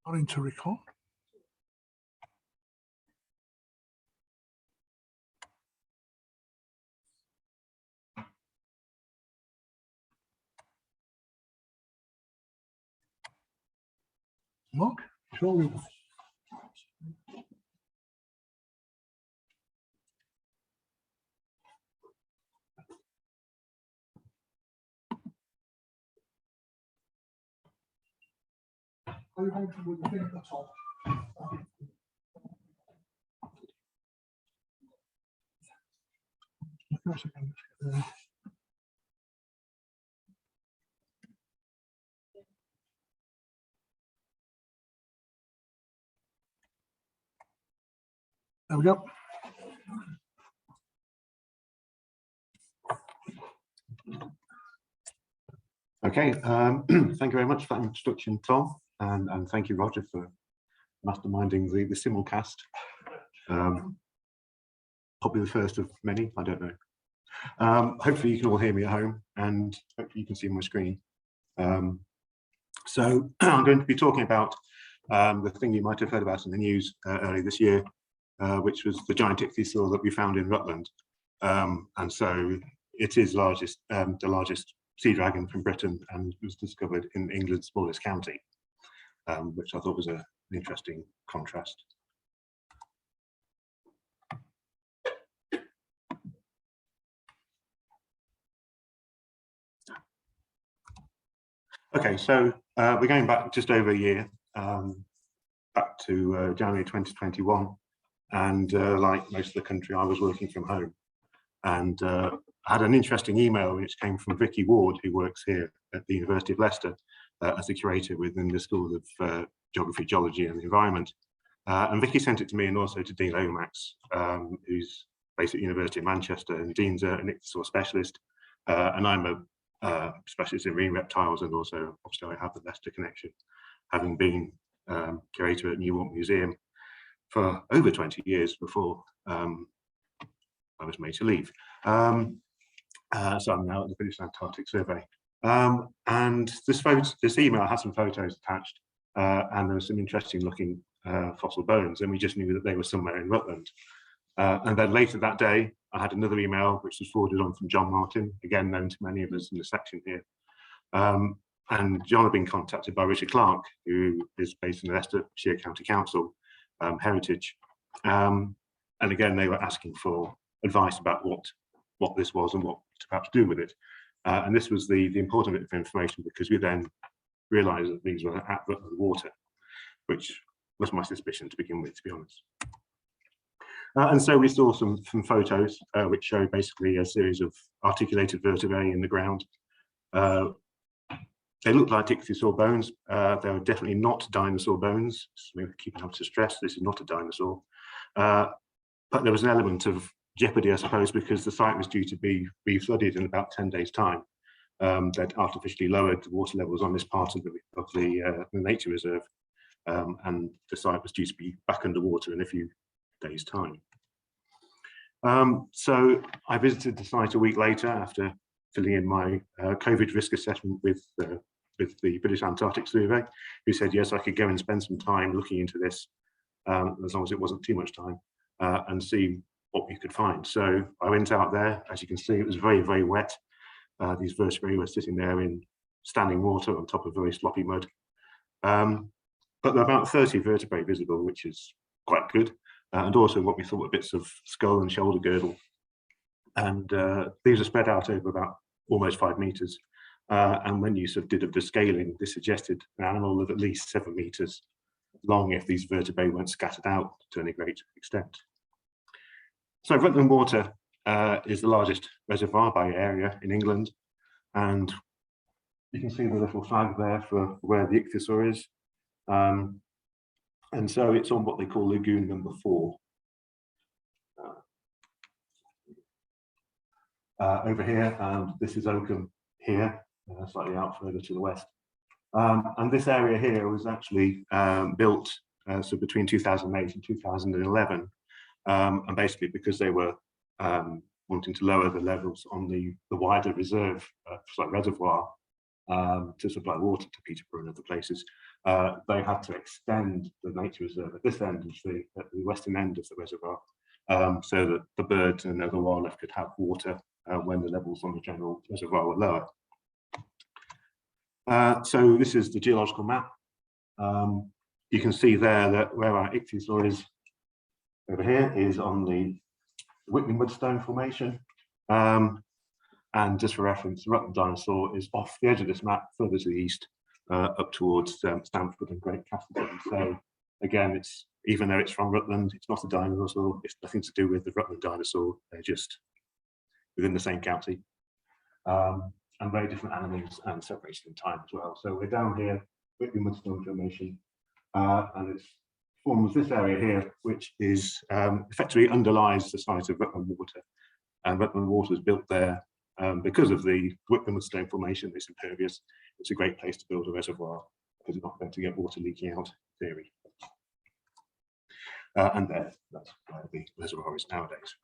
Starting to record. Mark, surely. Are you going to put the thing at the top? There we go. Okay, thank you very much for that introduction, Tom, and thank you, Roger, for masterminding the simulcast. Probably the first of many, I don't know. Hopefully you can all hear me at home, and hopefully you can see my screen. So I'm going to be talking about the thing you might have heard about in the news earlier this year, which was the giant ichthyosaur that we found in Rutland. And so it is the largest sea dragon from Britain, and was discovered in England's smallest county, which I thought was an interesting contrast. Okay, so we're going back just over a year, back to January 2021, and like most of the country, I was working from home, and I had an interesting email which came from Vicky Ward, who works here at the University of Leicester as a curator within the School of Geography, Geology and the Environment. And Vicky sent it to me and also to Dean Lomax, who's based at University of Manchester, and Dean's an ichthyosaur specialist, and I'm a specialist in marine reptiles, and also obviously I have the Leicester connection, having been curator at Newport Museum for over 20 years before I was made to leave. So I'm now at the British Antarctic Survey. And this email has some photos attached, and there were some interesting looking fossil bones, and we just knew that they were somewhere in Rutland. And then later that day, I had another email which was forwarded on from John Martin, again known to many of us in the section here. And John had been contacted by Richard Clark, who is based in the Leicestershire County Council, Heritage. And again, they were asking for advice about what this was and what to perhaps do with it. And this was the important bit of information, because we then realised that these were at Rutland Water, which was my suspicion to begin with, to be honest. And so we saw some photos which show basically a series of articulated vertebrae in the ground. They looked like ichthyosaur bones. They were definitely not dinosaur bones. So we keep having to stress this is not a dinosaur. But there was an element of jeopardy, I suppose, because the site was due to be re-flooded in about 10 days' time. They'd artificially lowered the water levels on this part of the nature reserve, and the site was due to be back underwater in a few days' time. So I visited the site a week later after filling in my COVID risk assessment with the British Antarctic Survey, who said yes, I could go and spend some time looking into this, as long as it wasn't too much time, and see what we could find. So I went out there. As you can see, it was very, very wet. These vertebrae were sitting there in standing water on top of very sloppy mud. But there are about 30 vertebrae visible, which is quite good. And also what we thought were bits of skull and shoulder girdle. And these are spread out over about almost 5 meters. And when you sort of did the scaling, this suggested an animal of at least 7 meters long if these vertebrae weren't scattered out to any great extent. So Rutland Water is the largest reservoir by area in England. And you can see the little flag there for where the ichthyosaur is. And so it's on what they call lagoon number 4. Over here, and this is Oakham here, slightly out further to the west. And this area here was actually built so between 2008 and 2011, and basically because they were wanting to lower the levels on the wider reserve reservoir, to supply water to Peterborough and other places. They had to extend the nature reserve at this end, at the western end of the reservoir, so that the birds and other wildlife could have water when the levels on the general reservoir were lower. So this is the geological map. You can see there that where our Ichthyosaur is over here is on the Whitby Mudstone Formation. And just for reference, the Rutland dinosaur is off the edge of this map, further to the east, up towards Stamford and Great Castleton. So again, it's even though it's from Rutland, it's not a dinosaur. It's nothing to do with the Rutland dinosaur. They're just within the same county, and very different animals and separated in time as well. So we're down here, Whitby Mudstone Formation, and it forms this area here, which is effectively underlies the site of Rutland Water. And Rutland Water was built there because of the Whitby Mudstone Formation. It's impervious. It's a great place to build a reservoir because it's not going to get water leaking out, in theory. And that's where the reservoir is nowadays.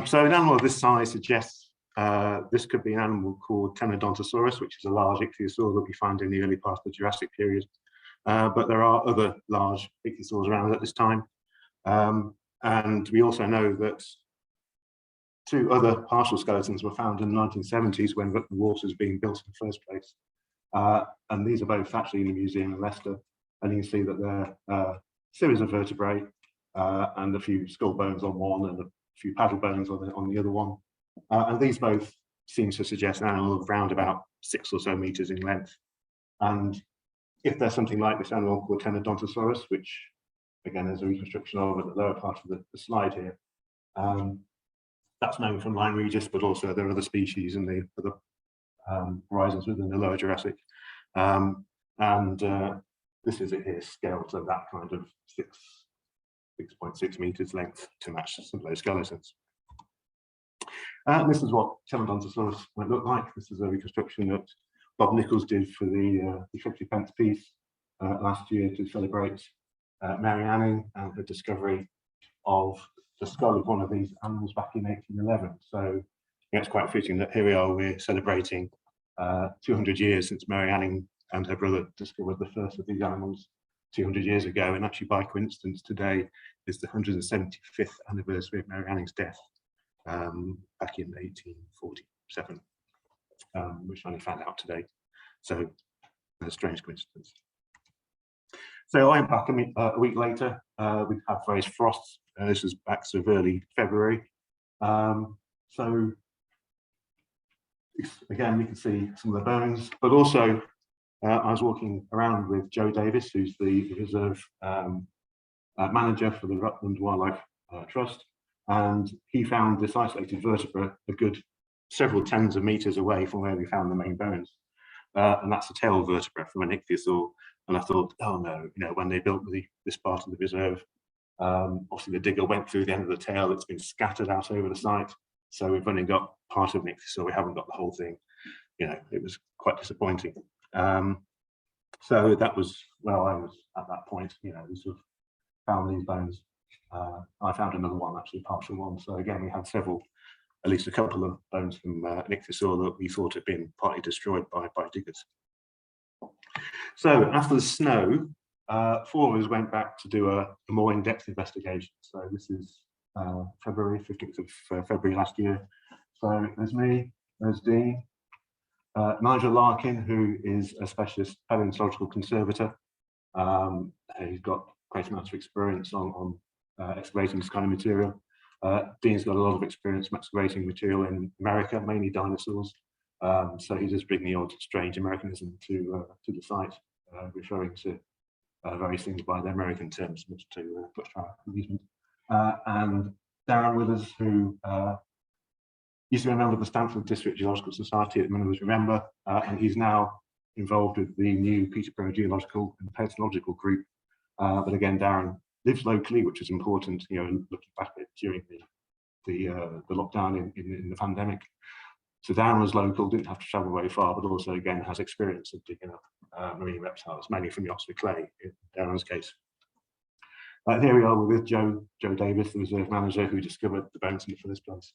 So an animal of this size suggests this could be an animal called Temnodontosaurus, which is a large ichthyosaur that we found in the early part of the Jurassic period. But there are other large ichthyosaurs around at this time. And we also know that 2 other partial skeletons were found in the 1970s when Rutland Water was being built in the first place. And these are both actually in the museum in Leicester. And you can see that they're a series of vertebrae and a few skull bones on one and a few paddle bones on the other one. And these both seem to suggest an animal of around about 6 or so meters in length. And if there's something like this animal called Temnodontosaurus, which again there's a reconstruction of at the lower part of the slide here, that's known from Line Regis, but also there are other species in the other horizons within the lower Jurassic. This is it here, scaled to that kind of 6.6 meters length to match some of those skeletons. This is what Temnodontosaurus might look like. This is a reconstruction that Bob Nichols did for the 50p piece last year to celebrate Mary Anning and her discovery of the skull of one of these animals back in 1811. So yeah, it's quite fitting that here we are, we're celebrating 200 years since Mary Anning and her brother discovered the first of these animals 200 years ago. And actually, by coincidence, today is the 175th anniversary of Mary Anning's death back in 1847, which I only found out today. So a strange coincidence. So I went back a week later. We had various frosts. This was back sort of early February. So again, we can see some of the bones, but also I was walking around with Joe Davis, who's the reserve manager for the Rutland Wildlife Trust, and he found this isolated vertebra a good several tens of meters away from where we found the main bones, and that's a tail vertebra from an ichthyosaur. And I thought, oh no, you know, when they built this part of the reserve, obviously the digger went through the end of the tail. It's been scattered out over the site, so we've only got part of an ichthyosaur. We haven't got the whole thing. You know, it was quite disappointing. So that was, well, I was at that point, you know, we sort of found these bones. I found another one, actually, partial one. So again, we had several, at least a couple of bones from an ichthyosaur that we thought had been partly destroyed by diggers. So after the snow, 4 of us went back to do a more in-depth investigation. So this is February, 15th of February last year. So there's me, there's Dean, Nigel Larkin, who is a specialist paleontological conservator. He's got great amounts of experience on excavating this kind of material. Dean's got a lot of experience excavating material in America, mainly dinosaurs. So he does bring the odd strange Americanism to the site, referring to various things by their American terms, much to our amusement. And Darren Withers, who used to be a member of the Stamford District Geological Society at the moment, remember, and he's now involved with the new Peterborough Geological and Paleontological Group. But again, Darren lives locally, which is important, you know, looking back at during the lockdown in the pandemic. So Darren was local, didn't have to travel very far, but also again has experience of digging up marine reptiles, mainly from the Oxford clay in Darren's case. Here we are with Joe Davis, the reserve manager who discovered the bones in the first place.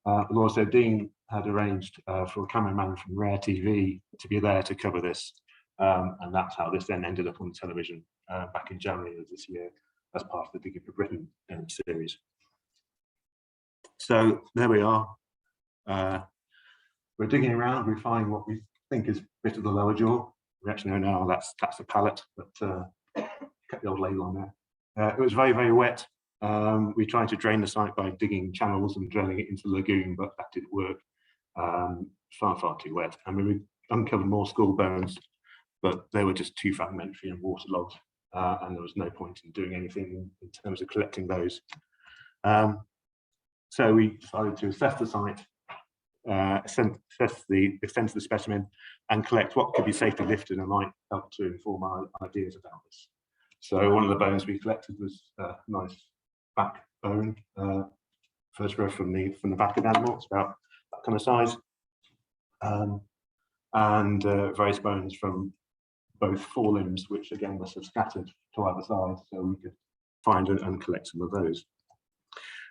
And also Dean had arranged for a cameraman from Rare TV to be there to cover this. And that's how this then ended up on television back in January of this year as part of the Digging for Britain series. So there we are. We're digging around, we find what we think is a bit of the lower jaw. We actually know now that's a palate, but kept the old label on there. It was very, very wet. We tried to drain the site by digging channels and draining it into the lagoon, but that didn't work. Far, far too wet. And we uncovered more skull bones, but they were just too fragmentary and waterlogged, and there was no point in doing anything in terms of collecting those. So we decided to assess the site, assess the extent of the specimen, and collect what could be safely lifted and might help to inform our ideas about this. So one of the bones we collected was a nice back bone, vertebra from the back of the animal. It's about that kind of size, and various bones from both forelimbs, which again must have scattered to either side, so we could find and collect some of those.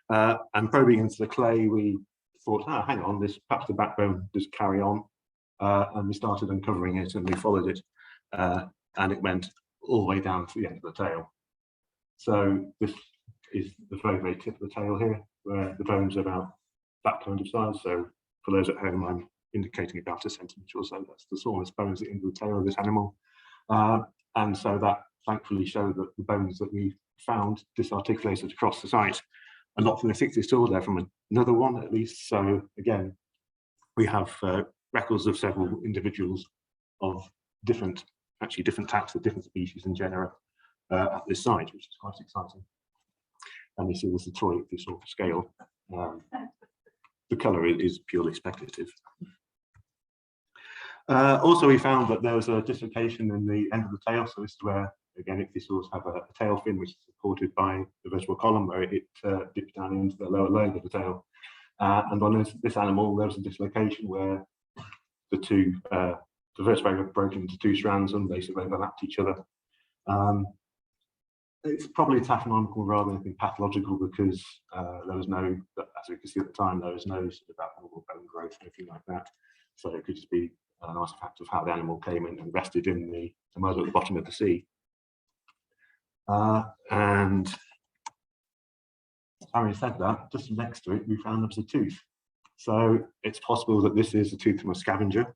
And probing into the clay, we thought, oh, hang on, this perhaps the backbone does carry on, and we started uncovering it, and we followed it, and it went all the way down to the end of the tail. So this is the very, very tip of the tail here, where the bones are about that kind of size. So for those at home, I'm indicating about a centimetre or so. That's the smallest bones at the end of the tail of this animal. And so that thankfully showed that the bones that we found disarticulated across the site are not from the Ichthyosaur, they're from another one at least. So again, we have records of several individuals of different taxa, different species and genera at this site, which is quite exciting. And you see this is the toy Ichthyosaur scale. The colour is purely speculative. Also, we found that there was a dislocation in the end of the tail. So this is where, again, Ichthyosaurs have a tail fin, which is supported by the vertebral column, where it dips down into the lower lobe of the tail. And on this animal, there was a dislocation where the vertebrae were broken into two strands and they sort of overlapped each other. It's probably taxonomical rather than anything pathological, because there was no, as we could see at the time, there was no sort of abnormal bone growth or anything like that. So it could just be an artifact of how the animal came in and rested in the mud at the bottom of the sea. And having said that, just next to it, we found there was a tooth. So it's possible that this is a tooth from a scavenger.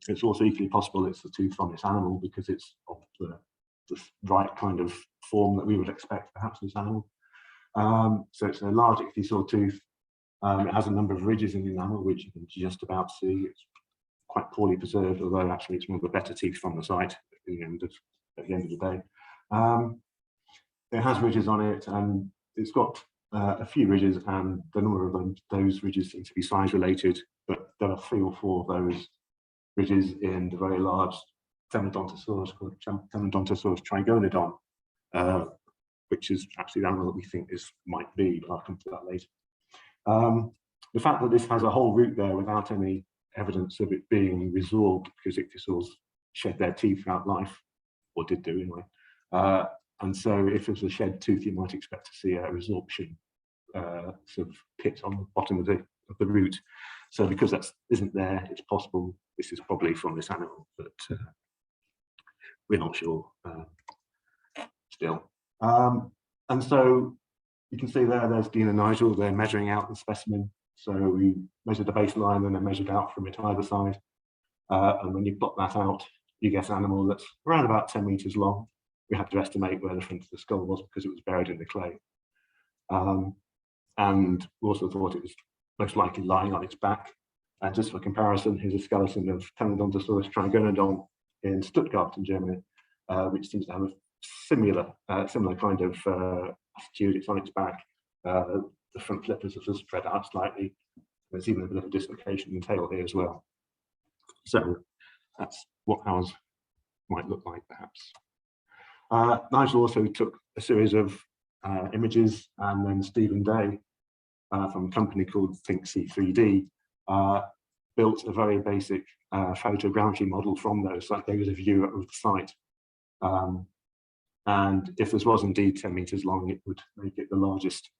It's also equally possible it's a tooth from this animal, because it's of the right kind of form that we would expect perhaps this animal. So it's a large Ichthyosaur tooth. It has a number of ridges in the enamel, which you can just about see. It's quite poorly preserved, although actually it's one of the better teeth from the site at the end of the day. It has ridges on it, and it's got a few ridges, and the number of those ridges seem to be size related, but there are 3 or 4 of those ridges in the very large Temnodontosaurus called Temnodontosaurus trigonodon, which is actually the animal that we think this might be, but I'll come to that later. The fact that this has a whole root there without any evidence of it being resorbed, because Ichthyosaurs shed their teeth throughout life, or did do anyway. And so if it's a shed tooth, you might expect to see a resorption sort of pit on the bottom of the root. So because that isn't there, it's possible this is probably from this animal, but we're not sure still. And so you can see there's Dean and Nigel, they're measuring out the specimen. So we measured the baseline and then measured out from it either side. And when you plot that out, you get an animal that's around about 10 meters long. We had to estimate where the front of the skull was because it was buried in the clay. And we also thought it was most likely lying on its back. And just for comparison, here's a skeleton of Temnodontosaurus trigonodon in Stuttgart in Germany, which seems to have a similar kind of attitude. It's on its back. The front flippers are just spread out slightly. There's even a bit of a dislocation in the tail here as well. So that's what ours might look like, perhaps. Nigel also took a series of images, and then Stephen Day from a company called Think C3D built a very basic photogrammetry model from those. So that gave us a view of the site. And if this was indeed 10 meters long, it would make it the largest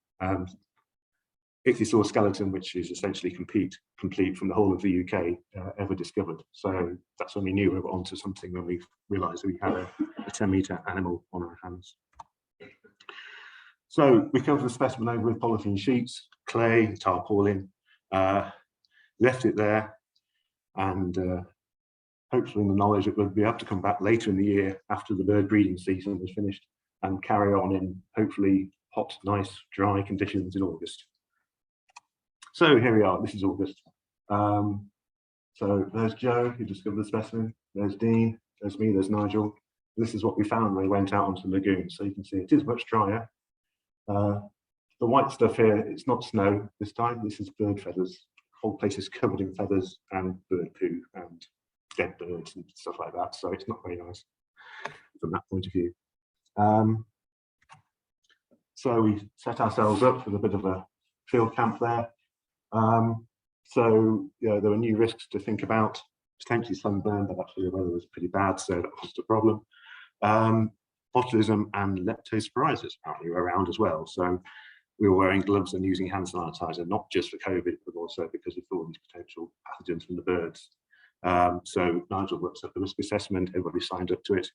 Ichthyosaur skeleton, which is essentially complete from the whole of the UK ever discovered. So that's when we knew we were onto something, when we realised we had a 10-metre animal on our hands. So we covered the specimen over with polythene sheets, clay, tarpaulin, left it there, and hopefully in the knowledge that we'll be able to come back later in the year after the bird breeding season was finished and carry on in hopefully hot, nice, dry conditions in August. So here we are, this is August. So there's Joe, who discovered the specimen. There's Dean, there's me, there's Nigel. This is what we found when we went out onto the lagoon. So you can see it is much drier. The white stuff here, it's not snow this time, this is bird feathers. The whole place is covered in feathers and bird poo and dead birds and stuff like that. So it's not very nice from that point of view. So we set ourselves up with a bit of a field camp there. So there were new risks to think about, potentially sunburn, but actually the weather was pretty bad, so that wasn't a problem. Botulism and leptospirosis apparently were around as well. So we were wearing gloves and using hand sanitizer, not just for COVID, but also because we thought these potential pathogens from the birds. So Nigel works up the risk assessment, everybody signed up to it,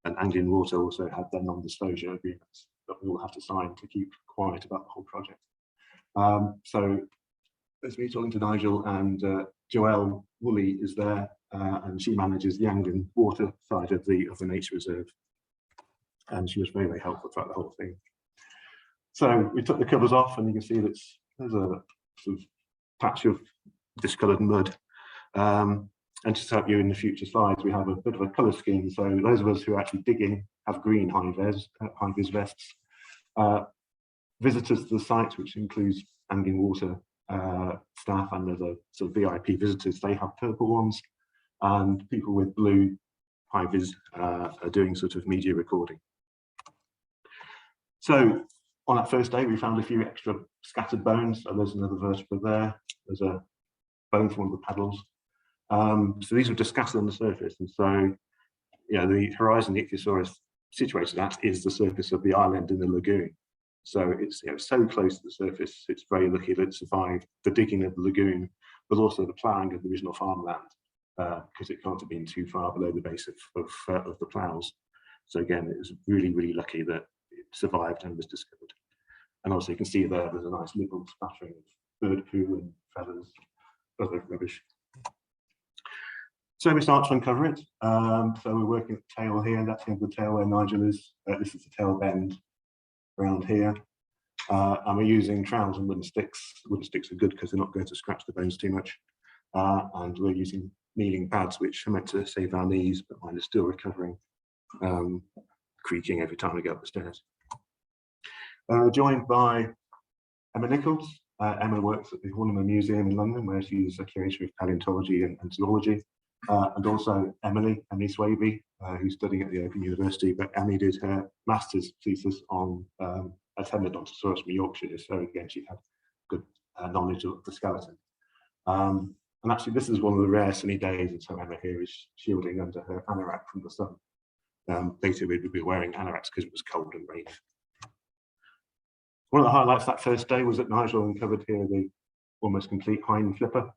and Anglian Water also had their non-disclosure agreements that we all have to sign to keep quiet about the whole project. So there's me talking to Nigel, and Joelle Woolley is there, and she manages the Anglian Water side of the nature reserve. And she was very, very helpful throughout the whole thing. So we took the covers off, and you can see that there's a sort of patch of discoloured mud. And just to help you in the future slides, we have a bit of a colour scheme. So those of us who are actually digging have green high-vis vests. Visitors to the site, which includes Anglian Water staff and other sort of VIP visitors, they have purple ones, and people with blue high-vis are doing sort of media recording. So on that first day, we found a few extra scattered bones. So there's another vertebra there. There's a bone from one of the paddles. So these were just scattered on the surface. And so, the horizon the Ichthyosaur is situated at is the surface of the island in the lagoon. So it's so close to the surface, it's very lucky that it survived the digging of the lagoon, but also the ploughing of the original farmland, because it can't have been too far below the base of the ploughs. So again, it was really, really lucky that it survived and was discovered. And also you can see there's a nice liberal splattering of bird poo and feathers, other rubbish. So we start to uncover it. So we're working at the tail here, that's the end of the tail where Nigel is. This is the tail bend around here. And we're using trowels and wooden sticks. Wooden sticks are good because they're not going to scratch the bones too much. And we're using kneeling pads, which are meant to save our knees, but mine is still recovering, creaking every time we go up the stairs. Joined by Emma Nichols. Emma works at the Horniman Museum in London, where she's a curator of paleontology and zoology. And also Emily Swaby, who's studying at the Open University, but Emily did her master's thesis on a Temnodontosaurus from Yorkshire, so again she had good knowledge of the skeleton. And actually this is one of the rare sunny days, and so Emma here is shielding under her anorak from the sun. Later we would be wearing anoraks because it was cold and rainy. One of the highlights that first day was that Nigel uncovered here the almost complete hind flipper.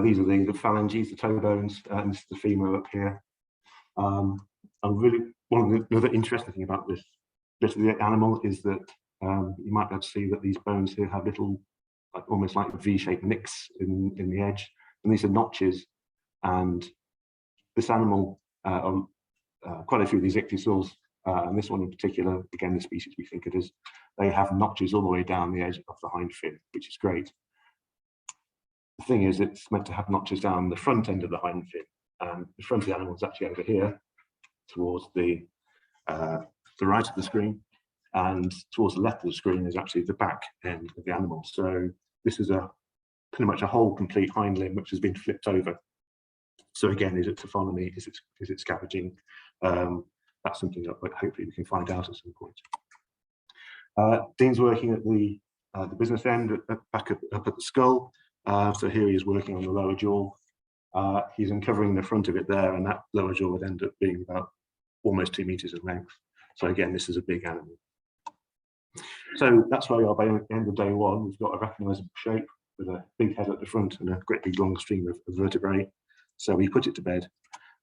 These are the phalanges, the toe bones, and this is the femur up here. And really, another interesting thing about this bit of the animal is that you might be able to see that these bones here have little, almost like V-shaped nicks in the edge, and these are notches. And this animal, quite a few of these ichthyosaurs, and this one in particular, again, the species we think it is, they have notches all the way down the edge of the hind fin, which is great. The thing is, it's meant to have notches down the front end of the hind fin, and the front of the animal is actually over here, towards the right of the screen, and towards the left of the screen is actually the back end of the animal. So this is pretty much a whole complete hind limb which has been flipped over. So again, is it taphonomy? Is it scavenging? That's something that hopefully we can find out at some point. Dean's working at the business end, back up at the skull. So here he is working on the lower jaw. He's uncovering the front of it there, and that lower jaw would end up being about almost 2 meters in length. So again, this is a big animal. So that's where we are by the end of day one. We've got a recognisable shape with a big head at the front and a great big long stream of vertebrae. So we put it to bed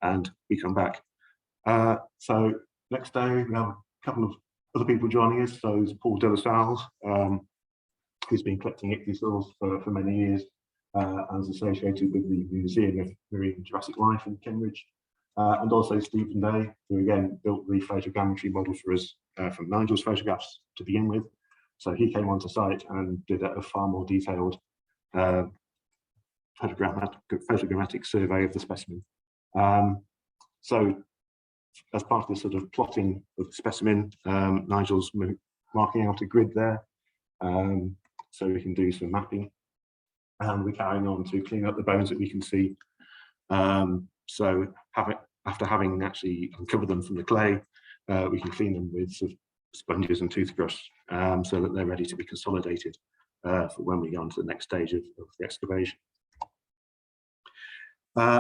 and we come back. So next day we have a couple of other people joining us. So there's Paul de la Salle, who's been collecting ichthyosaurs for many years and is associated with the Museum of Marine Jurassic Life in Cambridge. And also Stephen Day, who again built the photogrammetry model for us from Nigel's photographs to begin with. So he came onto site and did a far more detailed photogrammetric survey of the specimen. So as part of the sort of plotting of the specimen, Nigel's marking out a grid there, so we can do some mapping. And we're carrying on to clean up the bones that we can see. So after having actually uncovered them from the clay, we can clean them with sort of sponges and toothbrush so that they're ready to be consolidated for when we go on to the next stage of the excavation.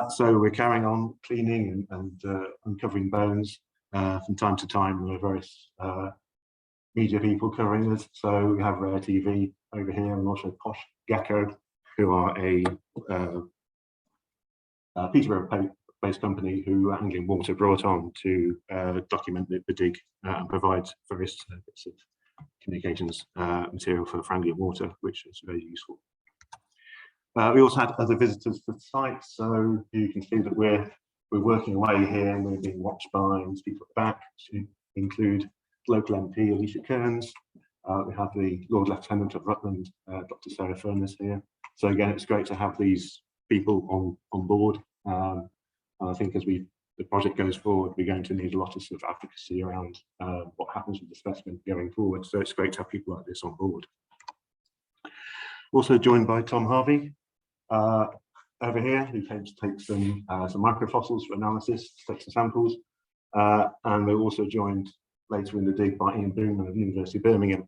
So we're carrying on cleaning and uncovering bones. From time to time, there are various media people covering us. So we have Rare TV over here and also Posh Gecko, who are a Peterborough-based company who Angling Water brought on to document the dig and provide various bits of communications material for Angling Water, which is very useful. We also had other visitors to the site, so you can see that we're working away here and we're being watched by people at the back, to include local MP Alicia Kearns. We have the Lord Lieutenant of Rutland, Dr. Sarah Furness here. So again, it's great to have these people on board. And I think as the project goes forward, we're going to need a lot of sort of advocacy around what happens with the specimen going forward. So it's great to have people like this on board. Also joined by Tom Harvey over here, who came to take some microfossils for analysis, to take some samples. And we're also joined later in the dig by Ian Boom of the University of Birmingham,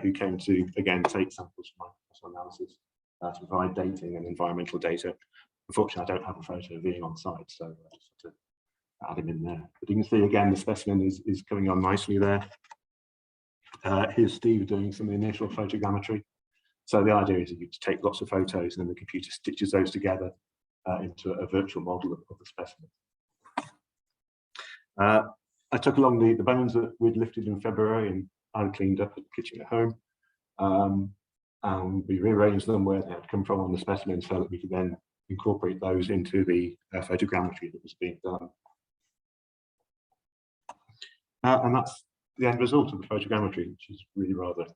who came to, again, take samples for microfossil analysis to provide dating and environmental data. Unfortunately, I don't have a photo of Ian on site, so I just have to add him in there. But you can see, again, the specimen is coming on nicely there. Here's Steve doing some initial photogrammetry. So the idea is that you take lots of photos and then the computer stitches those together into a virtual model of the specimen. I took along the bones that we'd lifted in February and I cleaned up at the kitchen at home. And we rearranged them where they had come from on the specimen so that we could then incorporate those into the photogrammetry that was being done. And that's the end result of the photogrammetry, which is really rather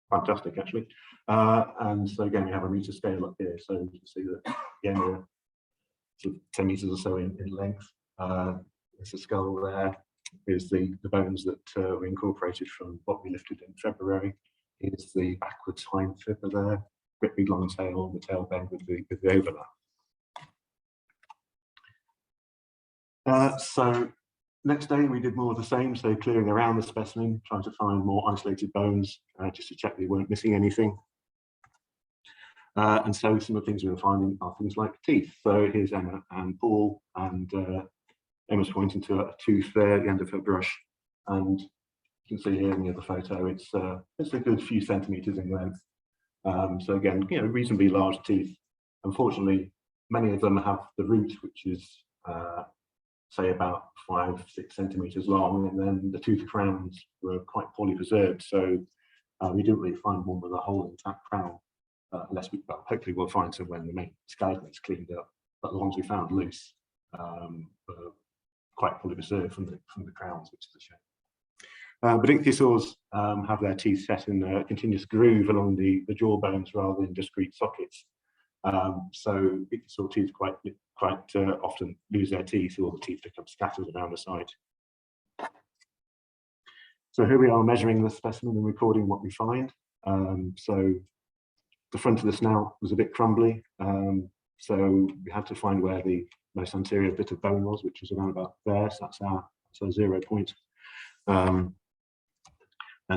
fantastic, actually. And so again, we have a meter scale up here, so you can see that again we're sort of 10 meters or so in length. There's a skull there. Here's the bones that were incorporated from what we lifted in February. Here's the backwards hind flipper there, great big long tail, the tail bend with the overlap. So next day we did more of the same, so clearing around the specimen, trying to find more isolated bones, just to check we weren't missing anything. And so some of the things we were finding are things like teeth. So here's Emma and Paul, and Emma's pointing to a tooth there at the end of her brush, and you can see here in the other photo, it's a good few centimeters in length. So again, reasonably large teeth. Unfortunately, many of them have the root, which is say about 5-6 centimeters long, and then the tooth crowns were quite poorly preserved. So we didn't really find one with a whole intact crown, unless hopefully we'll find some when the main skeleton is cleaned up. But the ones we found loose were quite poorly preserved from the crowns, which is a shame. But ichthyosaurs have their teeth set in a continuous groove along the jaw bones rather than discrete sockets. So ichthyosaur teeth quite often lose their teeth, or the teeth become scattered around the site. So here we are measuring the specimen and recording what we find. So the front of the snout was a bit crumbly, so we had to find where the most anterior bit of bone was, which was around about there. So that's our 0 point. And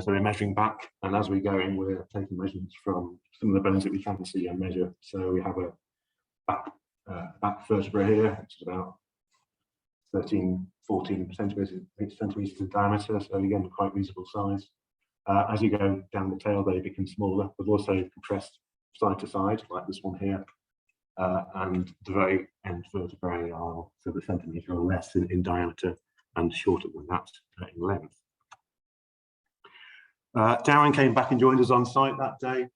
so we're measuring back, and as we go in, we're taking measurements from some of the bones that we can see and measure. So we have a back vertebra here, which is about 13-14 centimeters in diameter, so again, quite reasonable size. As you go down the tail, they become smaller, but also compressed side to side, like this one here. And the very end vertebrae are sort of a centimetre or less in diameter and shorter than that in length. Darren came back and joined us on site that day,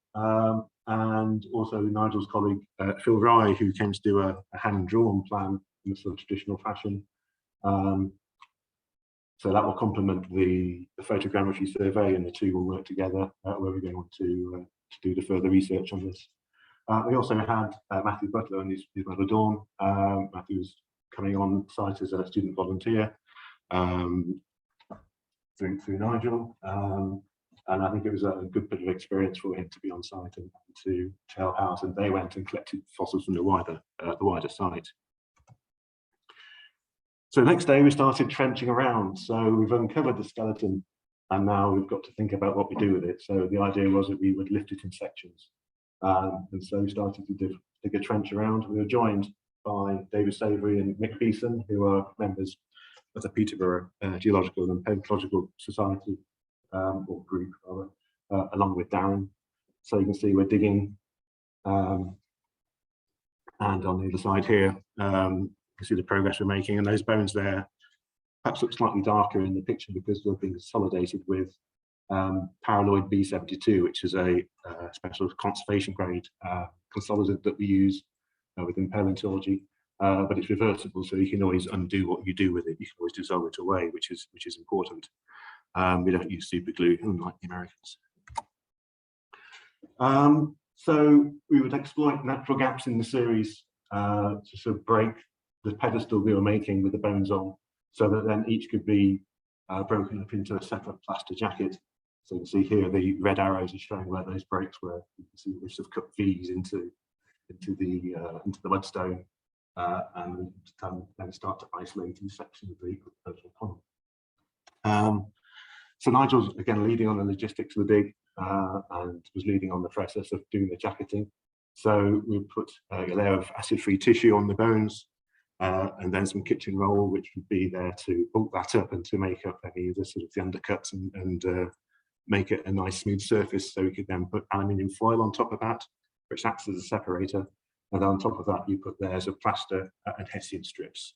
and also Nigel's colleague Phil Rye, who came to do a hand-drawn plan in a sort of traditional fashion. So that will complement the photogrammetry survey, and the two will work together where we're going to do the further research on this. We also had Matthew Butler and his brother Dawn. Matthew's coming on site as a student volunteer through Nigel. And I think it was a good bit of experience for him to be on site and to help out. And they went and collected fossils from the wider site. So next day we started trenching around. So we've uncovered the skeleton, and now we've got to think about what we do with it. So the idea was that we would lift it in sections. And so we started to dig a trench around. We were joined by David Savory and Mick Beeson, who are members of the Peterborough Geological and Paleontological Society, or group rather, along with Darren. So you can see we're digging, and on the other side here, you can see the progress we're making, and those bones there perhaps look slightly darker in the picture because they've been consolidated with paraloid B72, which is a special conservation grade consolidate that we use within paleontology, but it's reversible, so you can always undo what you do with it. You can always dissolve it away, which is important. We don't use super glue, unlike the Americans. So we would exploit natural gaps in the series to sort of break the pedestal we were making with the bones on, so that then each could be broken up into a separate plaster jacket. So you can see here the red arrows are showing where those breaks were. You can see we sort of cut V's into the mudstone, and then start to isolate each section of the pond. So Nigel's again leading on the logistics of the dig, and was leading on the process of doing the jacketing. So we put a layer of acid-free tissue on the bones, and then some kitchen roll, which would be there to bulk that up and to make up any of the sort of the undercuts and make it a nice smooth surface. So we could then put aluminium foil on top of that, which acts as a separator. And then on top of that, you put layers of plaster and hessian strips.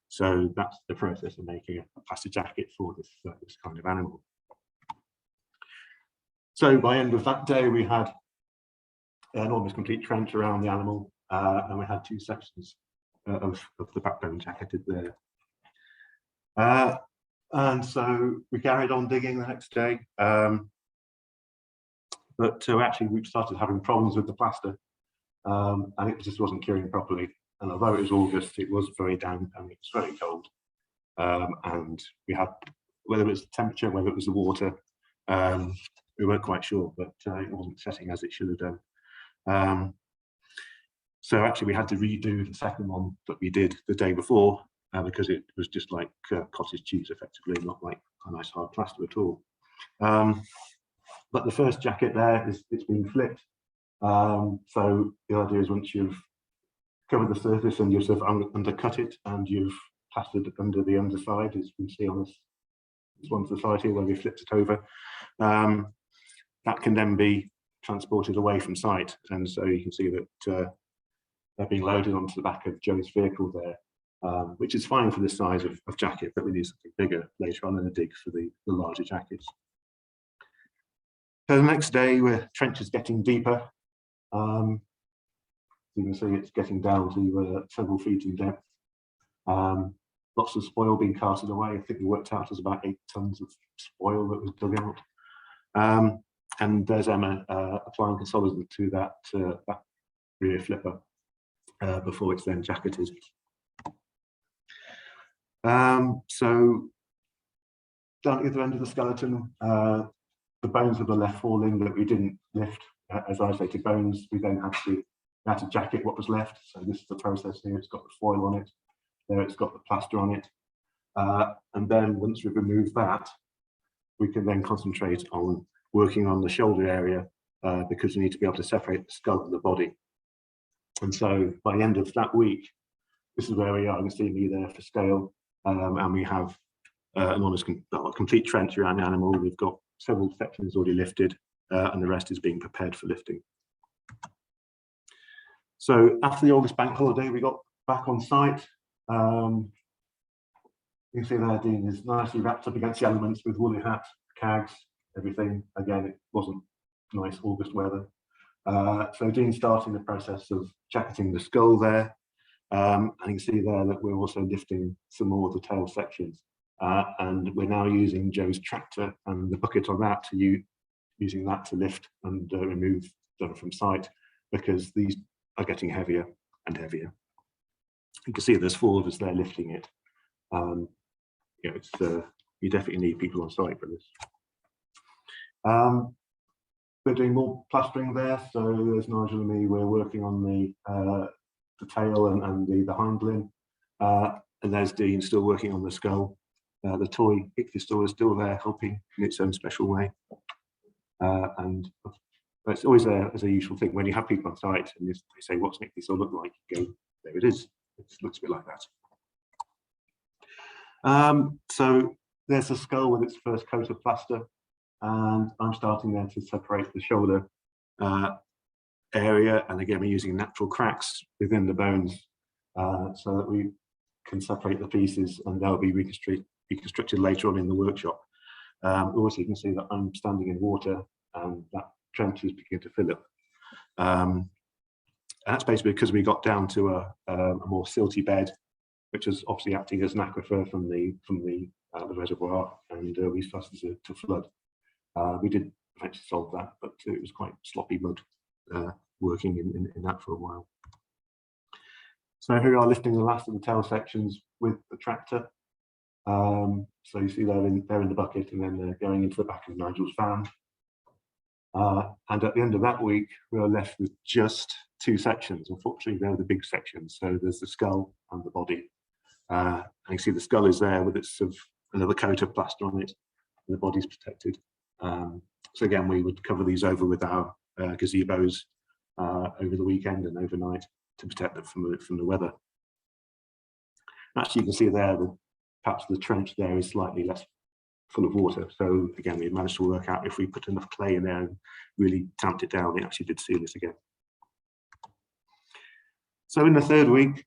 So that's the process of making a plaster jacket for this kind of animal. So by end of that day, we had an almost complete trench around the animal, and we had two sections of the backbone jacketed there. And so we carried on digging the next day, but actually we started having problems with the plaster, and it just wasn't curing properly. And although it was August, it was very damp and it was very cold. And we had, whether it was the temperature, whether it was the water, we weren't quite sure, but it wasn't setting as it should have done. So actually we had to redo the second one that we did the day before, because it was just like cottage cheese effectively, not like a nice hard plaster at all. But the first jacket there it's been flipped. So the idea is once you've covered the surface and you've sort of undercut it and you've plastered under the underside, as you can see on this one to the side here where we flipped it over, that can then be transported away from site. And so you can see that they're being loaded onto the back of Joe's vehicle there, which is fine for this size of jacket, but we need something bigger later on in the dig for the larger jackets. So the next day, the trench is getting deeper. You can see it's getting down to several feet in depth. Lots of spoil being carted away. I think we worked out as about 8 tons of spoil that was dug out. And there's Emma applying consolidant to that rear flipper before it's then jacketed. So down at the other end of the skeleton, the bones of the left forelimb that we didn't lift as isolated bones, we then had to jacket what was left. So this is the process here. It's got the foil on it. There it's got the plaster on it. And then once we've removed that, we can then concentrate on working on the shoulder area, because we need to be able to separate the skull and the body. And so by the end of that week, this is where we are. You can see me there for scale. And we have an almost complete trench around the animal. We've got several sections already lifted, and the rest is being prepared for lifting. So after the August bank holiday, we got back on site. You can see there Dean is nicely wrapped up against the elements with woolly hat, cags, everything. Again, it wasn't nice August weather. So Dean's starting the process of jacketing the skull there. And you can see there that we're also lifting some more of the tail sections. And we're now using Joe's tractor and the bucket on that using that to lift and remove them from site, because these are getting heavier and heavier. You can see there's 4 of us there lifting it. You know, it's you definitely need people on site for this. We're doing more plastering there, so there's Nigel and me. We're working on the tail and the hind limb, and there's Dean still working on the skull. The toy Ichthyosaur is still there, helping in its own special way. And it's always as a useful thing when you have people on site and they say, "What's an Ichthyosaur look like?" You go, "There it is. It looks a bit like that." So there's the skull with its first coat of plaster, and I'm starting there to separate the shoulder area. And again, we're using natural cracks within the bones so that we can separate the pieces, and they'll be reconstructed later on in the workshop. Also, you can see that I'm standing in water, and that trench is beginning to fill up. And that's basically because we got down to a more silty bed, which is obviously acting as an aquifer from the reservoir, and we started to flood. We did eventually solve that, but it was quite sloppy mud working in that for a while. So here we are lifting the last of the tail sections with the tractor. So you see they're in the bucket, and then they're going into the back of Nigel's van. And at the end of that week, we were left with just 2 sections. Unfortunately, they're the big sections. So there's the skull and the body. And you see the skull is there with its sort of another coat of plaster on it, and the body's protected. So again, we would cover these over with our gazebos over the weekend and overnight to protect them from the weather. Actually, you can see there that perhaps the trench there is slightly less full of water. So again, we managed to work out if we put enough clay in there and really tamped it down, it actually did seal it again. So in the 3rd week,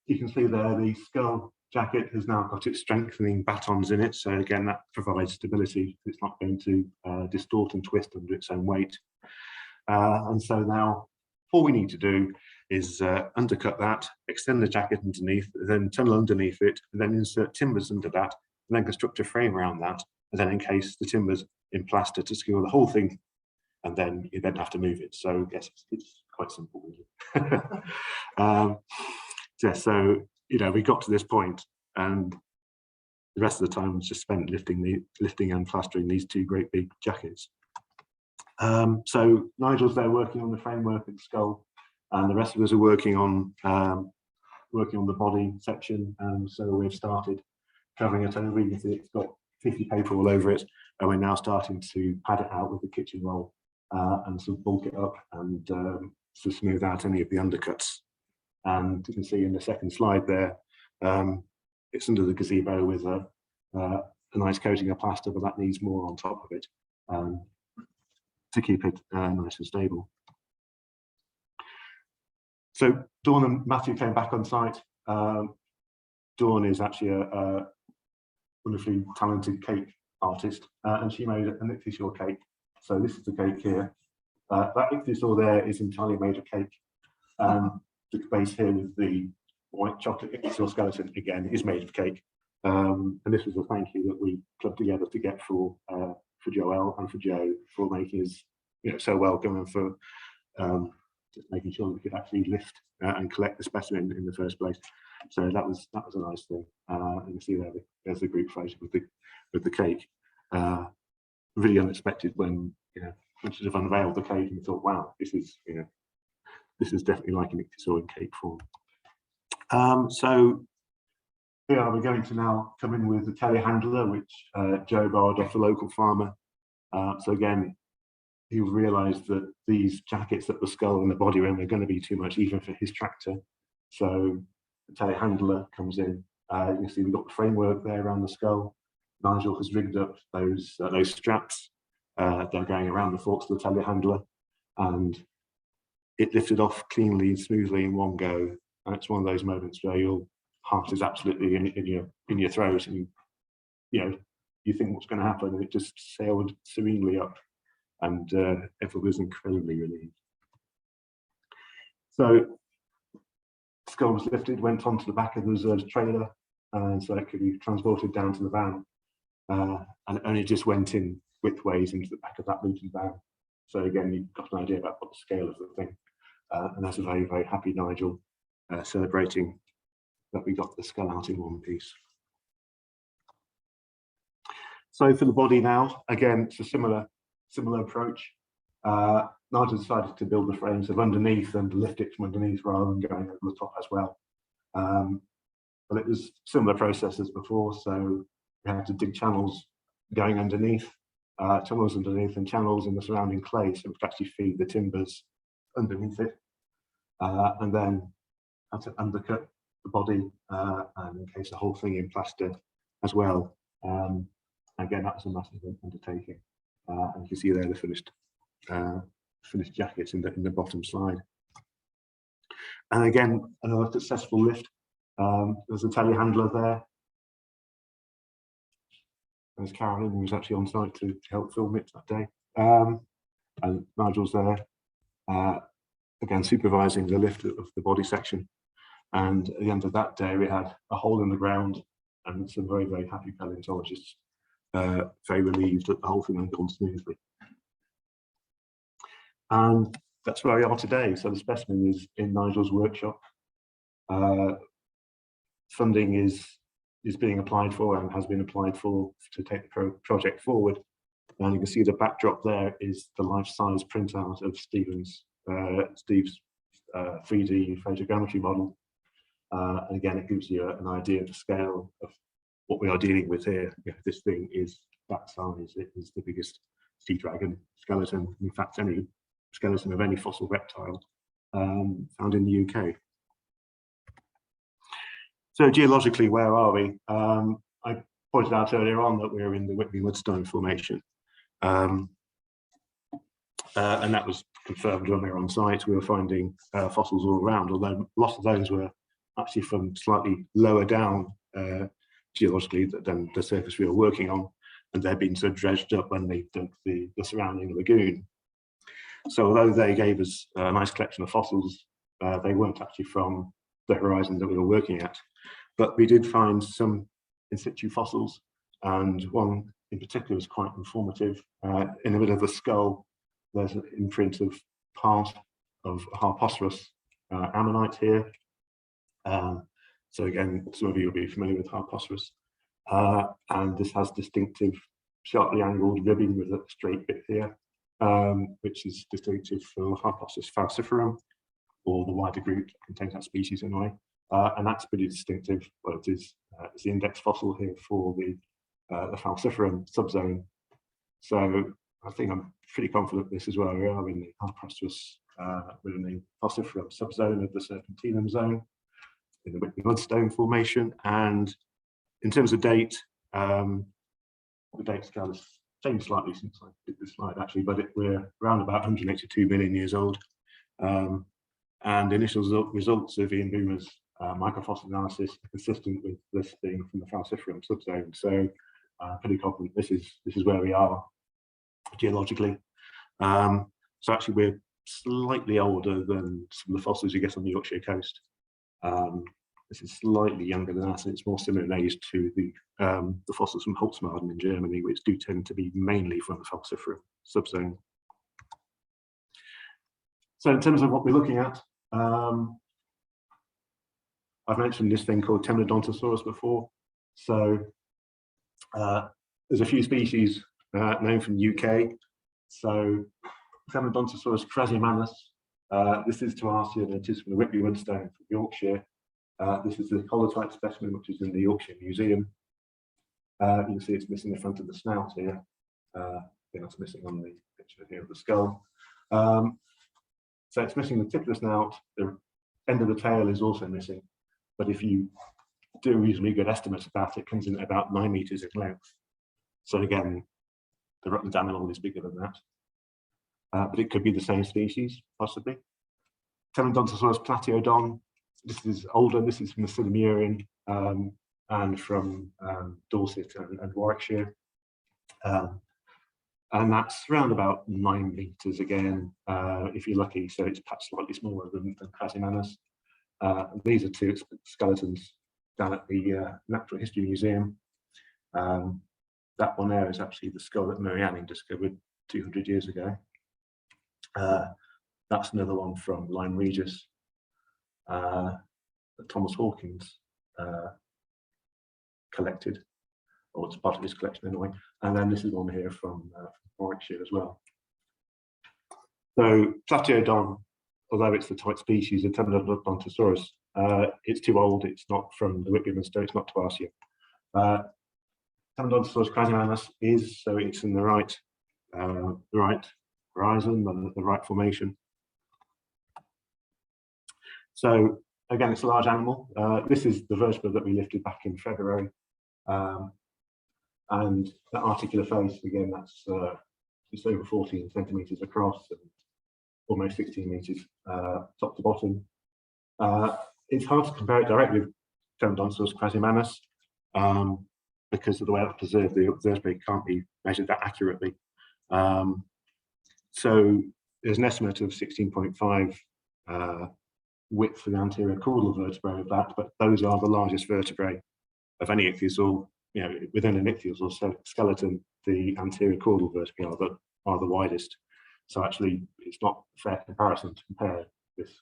you can see there the skull jacket has now got its strengthening batons in it. So again, that provides stability. It's not going to distort and twist under its own weight. And so now all we need to do is undercut that, extend the jacket underneath, then tunnel underneath it, and then insert timbers under that, and then construct a frame around that, and then encase the timbers in plaster to secure the whole thing, and then you then have to move it. So yes, it's quite simple, really. Yeah, so you know, we got to this point, and the rest of the time was just spent lifting and plastering these 2 great big jackets. So Nigel's there working on the framework and skull, and the rest of us are working on the body section. And so we've started covering it over. You can see it's got 50 paper all over it, and we're now starting to pad it out with the kitchen roll and sort of bulk it up and to smooth out any of the undercuts. And you can see in the second slide there, it's under the gazebo with a nice coating of plaster, but that needs more on top of it to keep it nice and stable. So Dawn and Matthew came back on site. Dawn is actually a wonderfully talented cake artist, and she made an Ichthyosaur cake. So this is the cake here. That Ichthyosaur there is entirely made of cake. The base here with the white chocolate Ichthyosaur skeleton again is made of cake. And this was a thank you that we clubbed together to get for Joel and for Joe for making us, you know, so welcome, and for just making sure we could actually lift and collect the specimen in the first place. So that was a nice thing. And you see there's the group photo with the cake. Really unexpected when, you know, we sort of unveiled the cake and thought, wow, this is definitely like an Ichthyosaur in cake form. So here we're going to now come in with the telehandler, which Joe borrowed off the local farmer. So again, he realised that these jackets at the skull and the body rim are going to be too much even for his tractor. So the telehandler comes in. You can see we've got the framework there around the skull. Nigel has rigged up those straps. They're going around the forks of the telehandler, and it lifted off cleanly and smoothly in one go. And it's one of those moments where your heart is absolutely in your throat, and you think what's going to happen, and it just sailed serenely up, and everyone was incredibly relieved. So the skull was lifted, went onto the back of the reserve's trailer, and so it could be transported down to the van, and it only just went in widthways into the back of that Luton van. So again, you've got an idea about what the scale of the thing, and that's a very, very happy Nigel, celebrating that we got the skull out in one piece. So for the body now, again, it's a similar approach. Nigel decided to build the frames of underneath and lift it from underneath rather than going over the top as well. But it was similar process as before, so we had to dig channels going underneath, and channels in the surrounding clay, so we could actually feed the timbers underneath it, and then had to undercut the body and encase the whole thing in plaster as well. Again, that was a massive undertaking, and you can see there the finished jackets in the bottom slide. And again, another successful lift. There's a telehandler there. There's Carolyn, who was actually on site to help film it that day. And Nigel's there, again, supervising the lift of the body section. And at the end of that day, we had a hole in the ground and some very, very happy paleontologists, very relieved that the whole thing had gone smoothly. And that's where we are today. So the specimen is in Nigel's workshop. Funding is being applied for and has been applied for to take the project forward. And you can see the backdrop there is the life-size printout of Steve's 3D photogrammetry model. And again, it gives you an idea of the scale of what we are dealing with here. This thing is that size. It is the biggest sea dragon skeleton, in fact, any skeleton of any fossil reptile found in the UK. So geologically, where are we? I pointed out earlier on that we're in the Whitby Mudstone Formation. And that was confirmed when we were on site. We were finding fossils all around, although lots of those were actually from slightly lower down geologically than the surface we were working on, and they'd been sort of dredged up when they dug the surrounding lagoon. So although they gave us a nice collection of fossils, they weren't actually from the horizon that we were working at. But we did find some in situ fossils, and one in particular was quite informative. In the middle of the skull, there's an imprint of part of Harposaurus ammonite here. So again, some of you will be familiar with Harposaurus. And this has distinctive, sharply angled ribbing with a straight bit here, which is distinctive for Harposaurus falciparum, or the wider group that contains that species anyway. And that's pretty distinctive. Well, it's the index fossil here for the falciparum subzone. So I think I'm pretty confident this is where we are in the Harposaurus, within the falciparum subzone of the serpentinum zone in the Whitby Mudstone Formation. And in terms of date, the date scale has changed slightly since I did this slide actually, but we're around about 182 million years old. And initial results of Ian Boomer's microfossil analysis are consistent with this being from the falciparum subzone. So pretty confident this is where we are geologically. So actually we're slightly older than some of the fossils you get on the Yorkshire coast. This is slightly younger than us, and it's more similar in age to the fossils from Holzmaden in Germany, which do tend to be mainly from the falciparum subzone. So in terms of what we're looking at, I've mentioned this thing called Temnodontosaurus before. So there's a few species known from the UK. So Temnodontosaurus crasimanus. This is Toarcian, it is from the Whitby Mudstone from Yorkshire. This is the collotype specimen, which is in the Yorkshire Museum. You can see it's missing the front of the snout here. That's missing on the picture here of the skull. So it's missing the tip of the snout. The end of the tail is also missing. But if you do a reasonably good estimate of that, it comes in at about 9 meters in length. So again, the Rutland animal is bigger than that. But it could be the same species, possibly. Temnodontosaurus plateodon. This is older. This is from the Silurian and from Dorset and Warwickshire. And that's around about 9 meters again, if you're lucky. So it's perhaps slightly smaller than Crasimanus. These are two skeletons down at the Natural History Museum. That one there is actually the skull that Marianne discovered 200 years ago. That's another one from Lyme Regis that Thomas Hawkins collected, or it's part of his collection anyway. And then this is one here from Warwickshire as well. So Plateodon, although it's the type species of Temnodontosaurus, it's too old. It's not from the Whitby Mudstone. It's not Toarcian. Temnodontosaurus crasimanus is, so it's in the right horizon, the right formation. So again, it's a large animal. This is the vertebra that we lifted back in February. And that articular face, again, that's just over 14 centimeters across and almost 16 meters top to bottom. It's hard to compare it directly with Temnodontosaurus crasimanus because of the way that's preserved. The vertebrae can't be measured that accurately. So there's an estimate of 16.5 width for the anterior caudal vertebrae of that, but those are the largest vertebrae of any ichthyosaur. You know, within an ichthyosaur skeleton, the anterior caudal vertebrae are the widest. So actually, it's not a fair comparison to compare this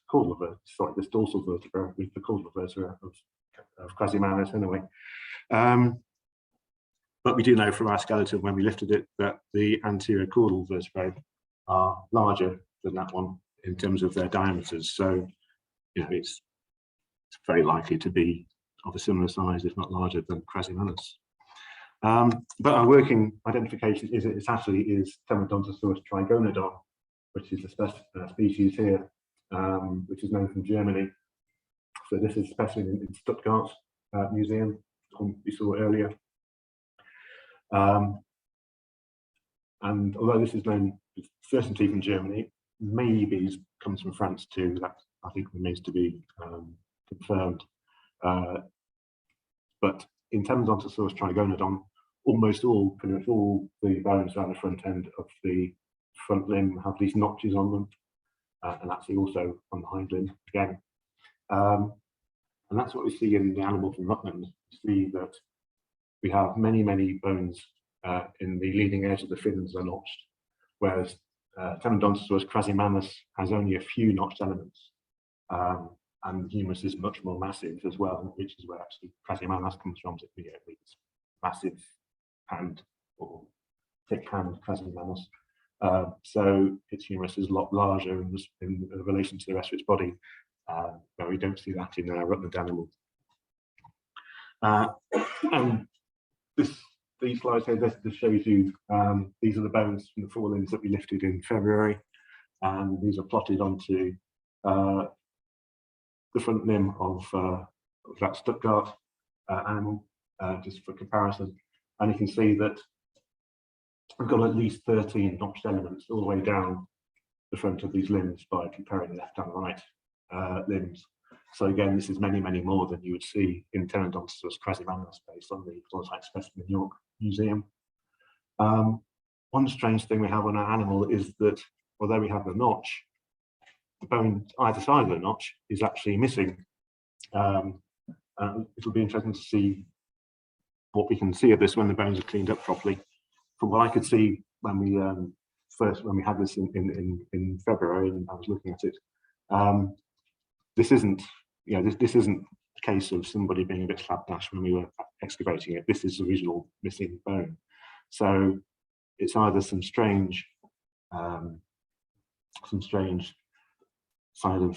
this dorsal vertebra with the caudal vertebra of Crasimanus anyway. But we do know from our skeleton when we lifted it that the anterior caudal vertebrae are larger than that one in terms of their diameters. So, you know, it's very likely to be of a similar size, if not larger, than Crasimanus. But our working identification is it actually is Temnodontosaurus trigonodon, which is the species here, which is known from Germany. So this is a specimen in Stuttgart Museum, we saw earlier. And although this is known with certainty from Germany, maybe comes from France too. That I think remains to be confirmed. But in Temnodontosaurus trigonodon, pretty much all the bones around the front end of the front limb have these notches on them, and actually also on the hind limb again. And that's what we see in the animal from Rutland. We see that we have many, many bones in the leading edge of the fins are notched, whereas Temnodontosaurus crasimanus has only a few notched elements. And the humerus is much more massive as well, which is where actually Crasimanus comes from. It's massive hand or thick hand Crasimanus. So its humerus is a lot larger in relation to the rest of its body, but we don't see that in our Rutland animal. And these slides here, this shows you, these are the bones from the forelimbs that we lifted in February, and these are plotted onto the front limb of that Stuttgart animal, just for comparison. And you can see that we've got at least 13 notched elements all the way down the front of these limbs by comparing the left and right limbs. So again, this is many, many more than you would see in Temnodontosaurus crasimanus based on the prototype specimen in York Museum. One strange thing we have on our animal is that although we have the notch, the bone either side of the notch is actually missing. It'll be interesting to see what we can see of this when the bones are cleaned up properly. From what I could see when we when we had this in February and I was looking at it, this isn't, you know, this isn't a case of somebody being a bit slapdash when we were excavating it. This is the original missing bone. So it's either some strange sign of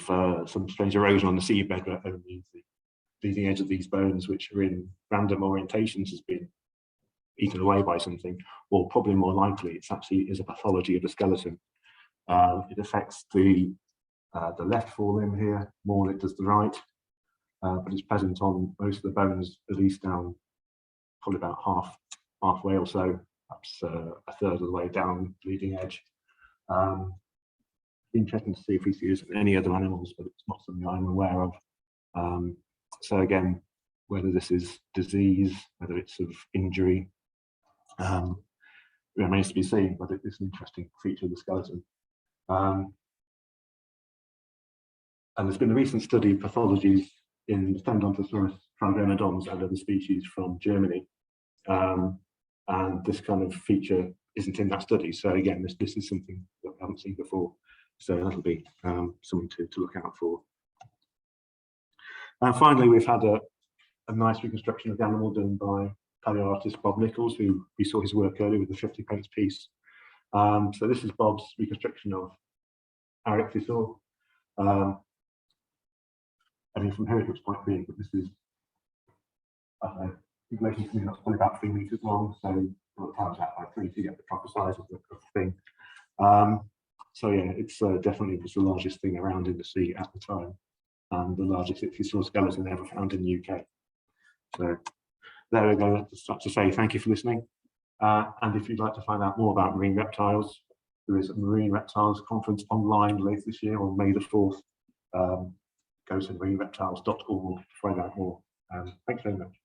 some strange erosion on the seabed where only the leading edge of these bones, which are in random orientations, has been eaten away by something, or probably more likely it's actually is a pathology of the skeleton. It affects the left forelimb here more than it does the right, but it's present on most of the bones, at least down probably about halfway or so perhaps a third of the way down the leading edge. Interesting to see if we see any other animals, but it's not something I'm aware of. So again, whether this is disease, whether it's of injury, remains to be seen, but it is an interesting feature of the skeleton. And there's been a recent study of pathologies in Temnodontosaurus, trigonodons, and other species from Germany. And this kind of feature isn't in that study. So again, this is something that we haven't seen before. So that'll be something to look out for. And finally, we've had a nice reconstruction of the animal done by paleoartist Bob Nichols, who we saw his work earlier with the 50-pence piece. So this is Bob's reconstruction of our Ichthyosaur. I mean, from here it looks quite big, but this is, I don't know, in relation to me, that's probably about 3 meters long. So it times out by 3 to get the proper size of the thing. So yeah, it's definitely was the largest thing around in the sea at the time, and the largest Ichthyosaur skeleton ever found in the UK. So there we go. Just to say thank you for listening. And if you'd like to find out more about marine reptiles, there is a Marine Reptiles Conference online later this year on May the 4th. Go to marinereptiles.org to find out more. Thanks very much.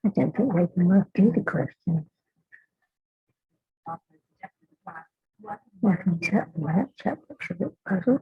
I don't think they can work do the question. I can chat with that. Chat looks a bit puzzled.